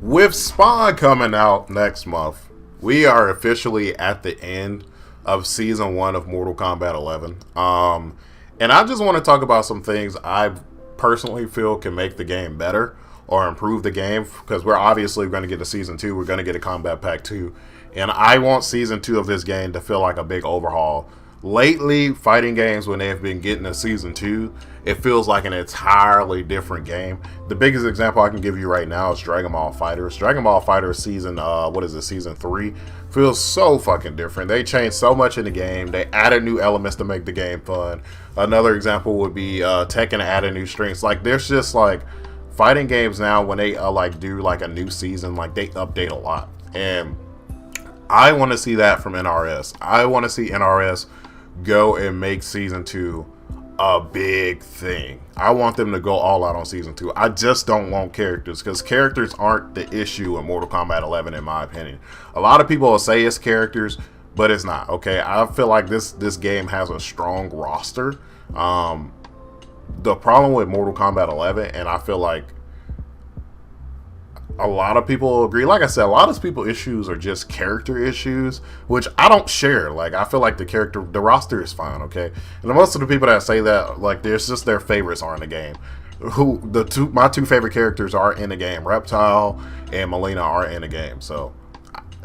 With Spawn coming out next month, we are officially at the end of season one of Mortal Kombat 11. And I just want to talk about some things I personally feel can make the game better or improve the game because we're obviously going to get a season two. We're going to get a Combat Pack 2. And I want season two of this game to feel like a big overhaul. Lately, fighting games, when they've been getting a season two, it feels like an entirely different game. The biggest example I can give you right now is Dragon Ball Fighters. Dragon Ball Fighters season, season 3, feels so fucking different. They changed so much in the game. They added new elements to make the game fun. Another example would be Tekken added new strengths. Like, there's just like fighting games now when they do like a new season, like they update a lot. And I want to see that from NRS. I want to see NRS go and make season 2 a big thing. I want them to go all out on season 2. I just don't want characters, because characters aren't the issue in Mortal Kombat 11 in my opinion. A lot of people will say it's characters, but it's not. Okay, I feel like this game has a strong roster. The problem with Mortal Kombat 11, and I feel like a lot of people agree. Like I said, a lot of people issues are just character issues, which I don't share. Like, I feel like the roster is fine, okay? And most of the people that say that, like, there's just their favorites are in the game. My two favorite characters are in the game. Reptile and Melina are in the game. So,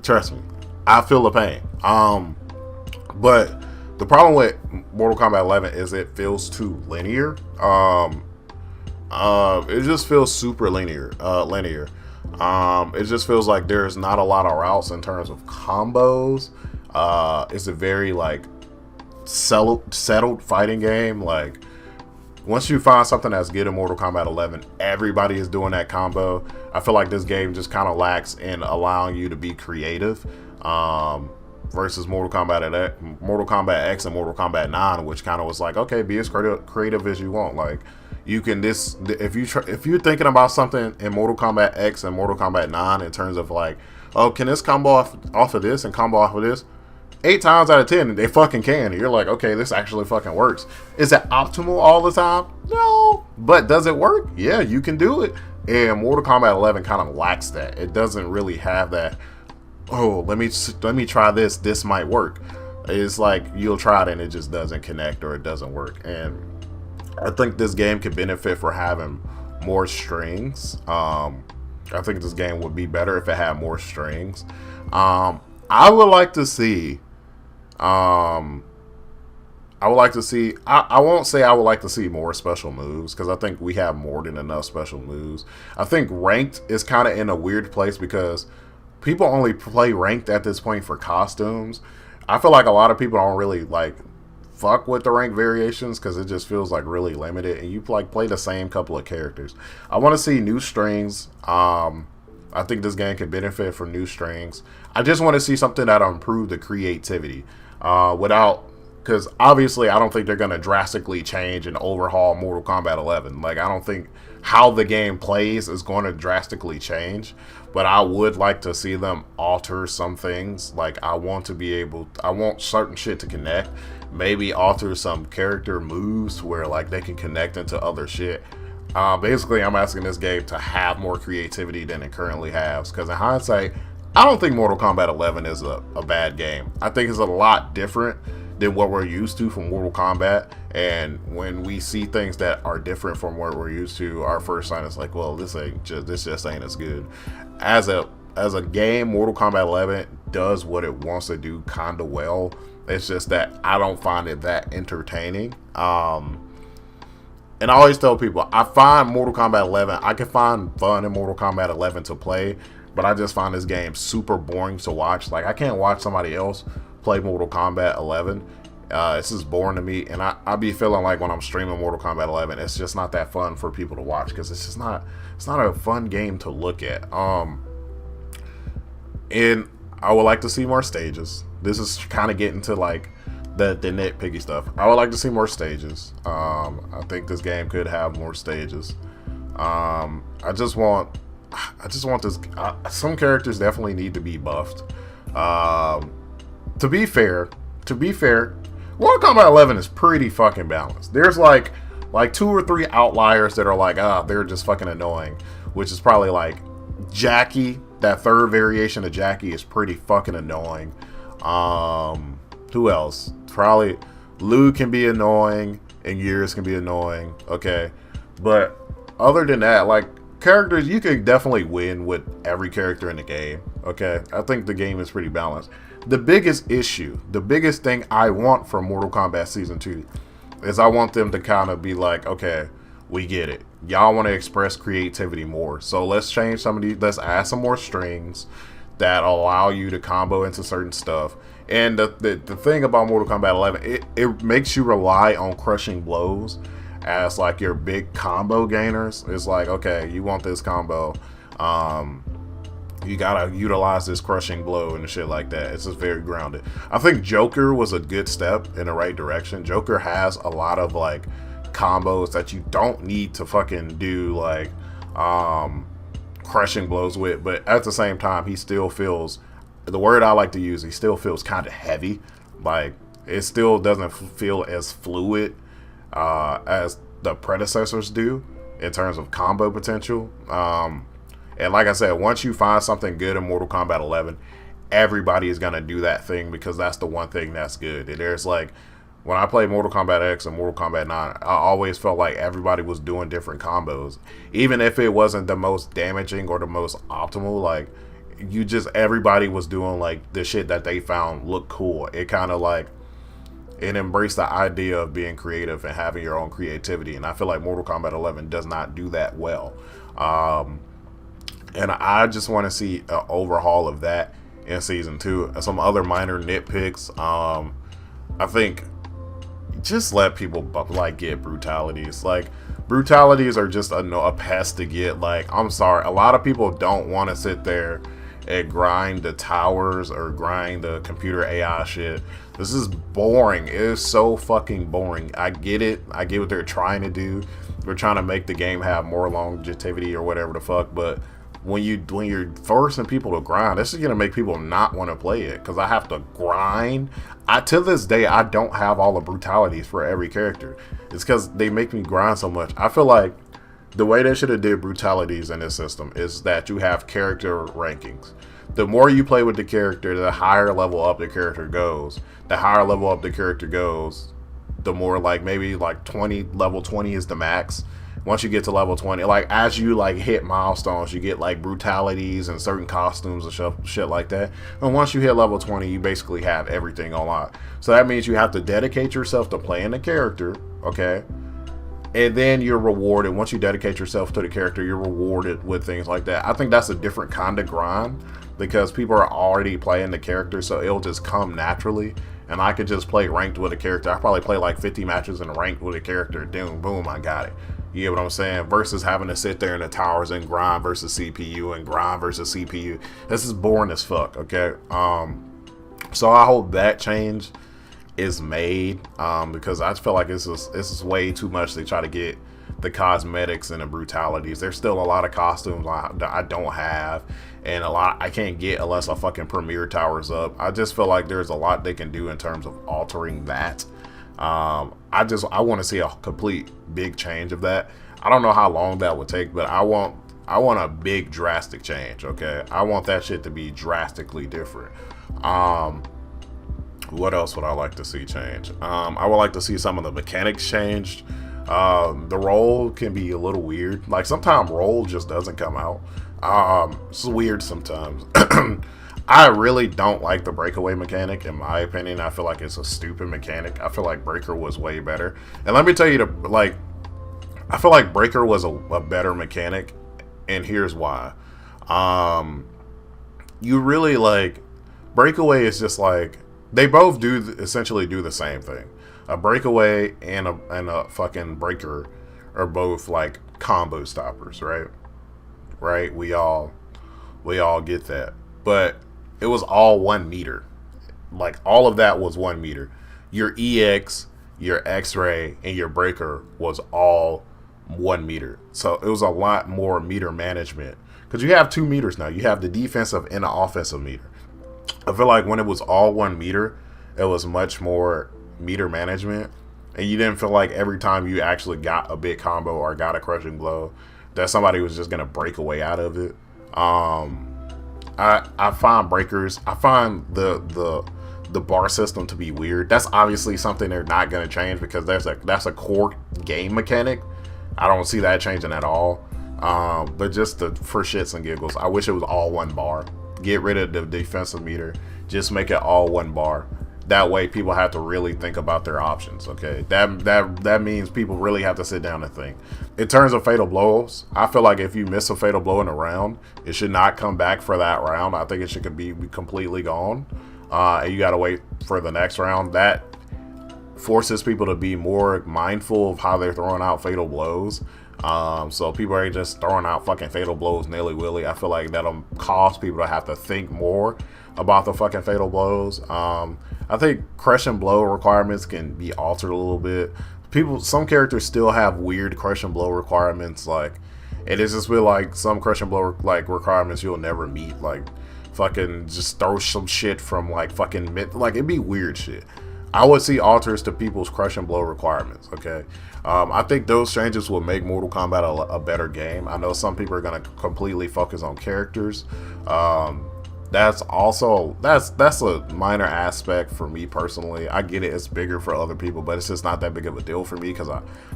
trust me, I feel the pain. But the problem with Mortal Kombat 11 is it feels too linear. It just feels super linear. It just feels like there's not a lot of routes in terms of combos. It's a very like settled fighting game. Like, once you find something that's good in Mortal Kombat 11, everybody is doing that combo. I feel like this game just kind of lacks in allowing you to be creative. Versus Mortal Kombat X and Mortal Kombat 9, which kind of was like, okay, be as creative as you want. Like, you can if you're thinking about something in Mortal Kombat X and Mortal Kombat 9 in terms of like, oh, can this combo off of this and combo off of this? 8 times out of 10, they fucking can. And you're like, okay, this actually fucking works. Is it optimal all the time? No. But does it work? Yeah, you can do it. And Mortal Kombat 11 kind of lacks that. It doesn't really have that, oh, let me try this. This might work. It's like you'll try it and it just doesn't connect or it doesn't work. And I think this game could benefit for having more strings. I think this game would be better if it had more strings. I would like to see. I won't say I would like to see more special moves, because I think we have more than enough special moves. I think ranked is kind of in a weird place because people only play ranked at this point for costumes. I feel like a lot of people don't really like fuck with the rank variations because it just feels like really limited, and you like play the same couple of characters. I want to see new strings. I think this game can benefit from new strings. I just want to see something that'll improve the creativity because obviously I don't think they're going to drastically change and overhaul Mortal Kombat 11. Like, I don't think how the game plays is going to drastically change, but I would like to see them alter some things. Like, I want certain shit to connect. Maybe alter some character moves where like they can connect into other shit. Basically, I'm asking this game to have more creativity than it currently has, because in hindsight, I don't think Mortal Kombat 11 is a bad game. I think it's a lot different than what we're used to from Mortal Kombat, and when we see things that are different from what we're used to, our first sign is like, well, this just ain't as good. As a game, Mortal Kombat 11 does what it wants to do kind of well. It's just that I don't find it that entertaining. And I always tell people, I find Mortal Kombat 11, I can find fun in Mortal Kombat 11 to play, but I just find this game super boring to watch. Like, I can't watch somebody else play Mortal Kombat 11. It's just boring to me, and I be feeling like when I'm streaming Mortal Kombat 11, it's just not that fun for people to watch, because it's not a fun game to look at. And I would like to see more stages. This is kind of getting to like the nitpicky stuff. I would like to see more stages. I think this game could have more stages. I just want this. Some characters definitely need to be buffed. To be fair, Mortal Kombat 11 is pretty fucking balanced. There's like 2 or 3 outliers that are like, they're just fucking annoying, which is probably like Jackie, that third variation of Jackie is pretty fucking annoying. Who else? Probably Lou can be annoying and Years can be annoying. Okay. But other than that, like, characters, you can definitely win with every character in the game. Okay. I think the game is pretty balanced. The biggest issue, the biggest thing I want from Mortal Kombat Season 2 is I want them to kind of be like, okay, we get it. Y'all want to express creativity more. So let's change some of these. Let's add some more strings that allow you to combo into certain stuff. And the thing about Mortal Kombat 11, it makes you rely on crushing blows as like your big combo gainers. It's like, okay, you want this combo. You gotta utilize this crushing blow and shit like that. It's just very grounded. I think Joker was a good step in the right direction. Joker has a lot of like combos that you don't need to fucking do like crushing blows with, but at the same time he still feels, the word I like to use, he still feels kind of heavy. Like, it still doesn't feel as fluid as the predecessors do in terms of combo potential. And like I said, once you find something good in Mortal Kombat 11, everybody is going to do that thing because that's the one thing that's good. And there's like, when I played Mortal Kombat X and Mortal Kombat 9, I always felt like everybody was doing different combos. Even if it wasn't the most damaging or the most optimal, like, everybody was doing like the shit that they found looked cool. It kind of like, it embraced the idea of being creative and having your own creativity. And I feel like Mortal Kombat 11 does not do that well. And I just want to see an overhaul of that in Season 2. And some other minor nitpicks. I think just let people like get brutalities. Like, brutalities are just a pest to get. Like, I'm sorry, a lot of people don't want to sit there and grind the towers or grind the computer AI shit. This is boring. It is so fucking boring. I get it. I get what they're trying to do. They're trying to make the game have more longevity or whatever the fuck, but when you're forcing people to grind, this is gonna make people not want to play it because I have to grind. To this day, I don't have all the brutalities for every character. It's because they make me grind so much. I feel like the way they should have did brutalities in this system is that you have character rankings. The more you play with the character, the higher level up the character goes. The higher level up the character goes, the more like maybe like 20, level 20 is the max. Once you get to level 20, like as you like hit milestones, you get like brutalities and certain costumes and shit like that. And once you hit level 20, you basically have everything unlocked. So that means you have to dedicate yourself to playing the character, okay? And then you're rewarded. Once you dedicate yourself to the character, you're rewarded with things like that. I think that's a different kind of grind because people are already playing the character, so it'll just come naturally. And I could just play ranked with a character. I probably play like 50 matches in ranked with a character. Boom, I got it. You get what I'm saying? Versus having to sit there in the towers and grind versus CPU and grind versus CPU. This is boring as fuck, okay? So I hope that change is made because I feel like this is way too much. They try to get the cosmetics and the brutalities. There's still a lot of costumes that I don't have, and a lot I can't get unless I fucking Premier Towers up. I just feel like there's a lot they can do in terms of altering that. I want to see a complete big change of that. I don't know how long that would take, but I want a big drastic change. Okay, I want that shit to be drastically different. What else would I like to see change? I would like to see some of the mechanics changed. The roll can be a little weird. Like sometimes roll just doesn't come out. It's weird sometimes. I really don't like the breakaway mechanic, in my opinion. I feel like it's a stupid mechanic. I feel like Breaker was way better. And let me tell you, I feel like Breaker was a better mechanic, and here's why. You really like, breakaway is just like, they both essentially do the same thing. A breakaway and a fucking breaker are both like combo stoppers, right? Right? We all get that. But it was all 1 meter. Like all of that was 1 meter. Your EX, your X-ray, and your breaker was all 1 meter. So it was a lot more meter management. Because you have 2 meters now. You have the defensive and the offensive meter. I feel like when it was all 1 meter, it was much more meter management. And you didn't feel like every time you actually got a big combo or got a crushing blow that somebody was just going to break away out of it. I find breakers. I find the bar system to be weird. That's obviously something they're not going to change because that's a core game mechanic. I don't see that changing at all. But just for shits and giggles, I wish it was all one bar. Get rid of the defensive meter. Just make it all one bar. That way, people have to really think about their options. Okay, that means people really have to sit down and think. In terms of fatal blows, I feel like if you miss a fatal blow in a round, it should not come back for that round. I think it should be completely gone, and you got to wait for the next round. That forces people to be more mindful of how they're throwing out fatal blows. So people are just throwing out fucking fatal blows nilly-willy. I feel like that'll cause people to have to think more about the fucking fatal blows. I think crush and blow requirements can be altered a little bit. Some characters still have weird crush and blow requirements, like, and it's just with like some crush and blow like requirements you'll never meet, like fucking just throw some shit from like fucking like it'd be weird shit. I would see alters to people's crush and blow requirements. Okay, I think those changes will make Mortal Kombat a better game. I know some people are gonna completely focus on characters. That's a minor aspect for me personally. I get it; it's bigger for other people, but it's just not that big of a deal for me because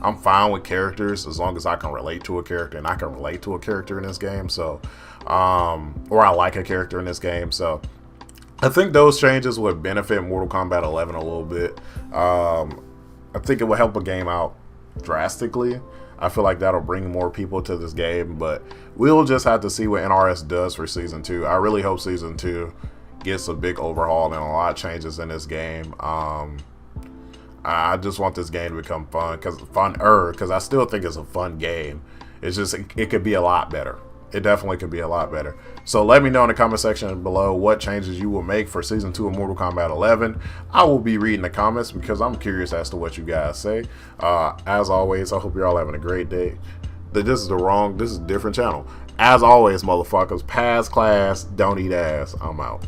I'm fine with characters as long as I can relate to a character, and I can relate to a character in this game. So, or I like a character in this game. So, I think those changes would benefit Mortal Kombat 11 a little bit. I think it will help a game out drastically. I feel like that'll bring more people to this game, but we'll just have to see what NRS does for Season 2. I really hope Season 2 gets a big overhaul and a lot of changes in this game. I just want this game to become because I still think it's a fun game. It's just, it could be a lot better. It definitely could be a lot better. So let me know in the comment section below what changes you will make for Season 2 of Mortal Kombat 11. I will be reading the comments because I'm curious as to what you guys say. As always, I hope you're all having a great day. This is a different channel. As always, motherfuckers, pass class, don't eat ass. I'm out.